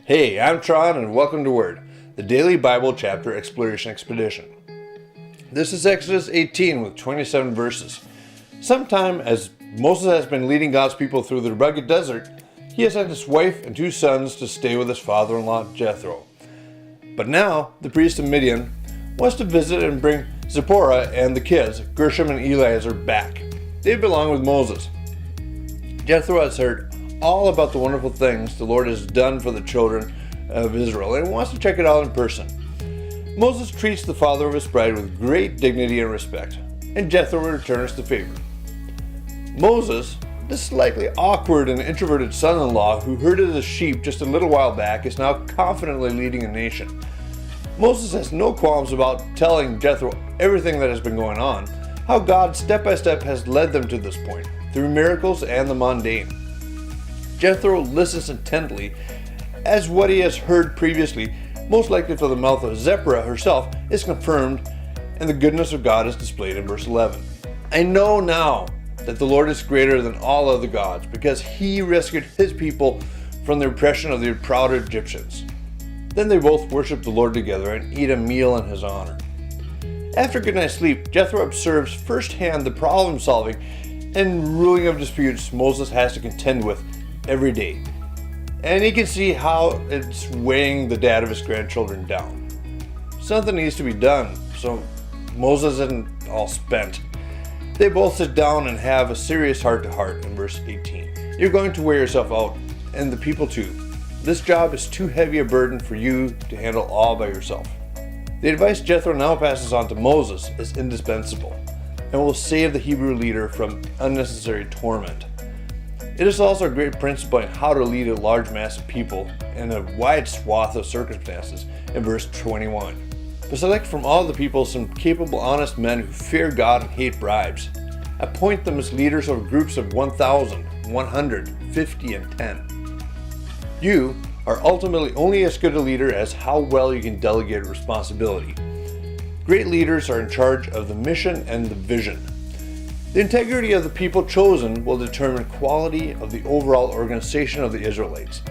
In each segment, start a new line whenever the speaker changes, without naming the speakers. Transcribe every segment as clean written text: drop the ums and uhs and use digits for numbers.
Hey, I'm Tron and welcome to Word, the daily Bible chapter exploration expedition. This is Exodus 18 with 27 verses. Sometime as Moses has been leading God's people through the rugged desert, he has sent his wife and 2 sons to stay with his father-in-law Jethro. But now, the priest of Midian wants to visit and bring Zipporah and the kids, Gershom and Eleazar, back. They belong with Moses. Jethro has heard all about the wonderful things the Lord has done for the children of Israel and wants to check it out in person. Moses treats the father of his bride with great dignity and respect, and Jethro returns the favor. Moses, the slightly awkward and introverted son-in-law who herded his sheep just a little while back, is now confidently leading a nation. Moses has no qualms about telling Jethro everything that has been going on, how God step by step has led them to this point, through miracles and the mundane. Jethro listens intently, as what he has heard previously, most likely from the mouth of Zipporah herself, is confirmed, and the goodness of God is displayed in verse 11. I know now that the Lord is greater than all other gods, because he rescued his people from the oppression of the proud Egyptians. Then they both worship the Lord together and eat a meal in his honor. After a good night's sleep, Jethro observes firsthand the problem solving and ruling of disputes Moses has to contend with every day. And he can see how it's weighing the dad of his grandchildren down. Something needs to be done, so Moses isn't all spent. They both sit down and have a serious heart-to-heart in verse 18. You're going to wear yourself out, and the people too. This job is too heavy a burden for you to handle all by yourself. The advice Jethro now passes on to Moses is indispensable, and will save the Hebrew leader from unnecessary torment. It is also a great principle in how to lead a large mass of people in a wide swath of circumstances in verse 21. But select from all the people some capable, honest men who fear God and hate bribes. Appoint them as leaders of groups of 1,000, 100, 50, and 10. You are ultimately only as good a leader as how well you can delegate responsibility. Great leaders are in charge of the mission and the vision. The integrity of the people chosen will determine quality of the overall organization of the Israelites,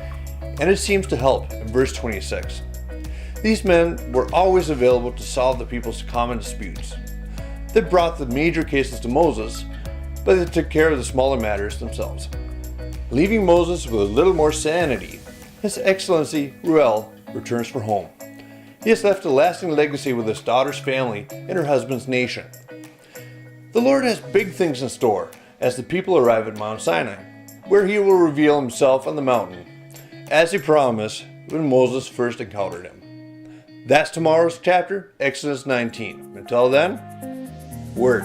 and it seems to help in verse 26. These men were always available to solve the people's common disputes. They brought the major cases to Moses, but they took care of the smaller matters themselves. Leaving Moses with a little more sanity, His Excellency Ruel returns for home. He has left a lasting legacy with his daughter's family and her husband's nation. The Lord has big things in store as the people arrive at Mount Sinai, where he will reveal himself on the mountain, as he promised when Moses first encountered him. That's tomorrow's chapter, Exodus 19. Until then, Word.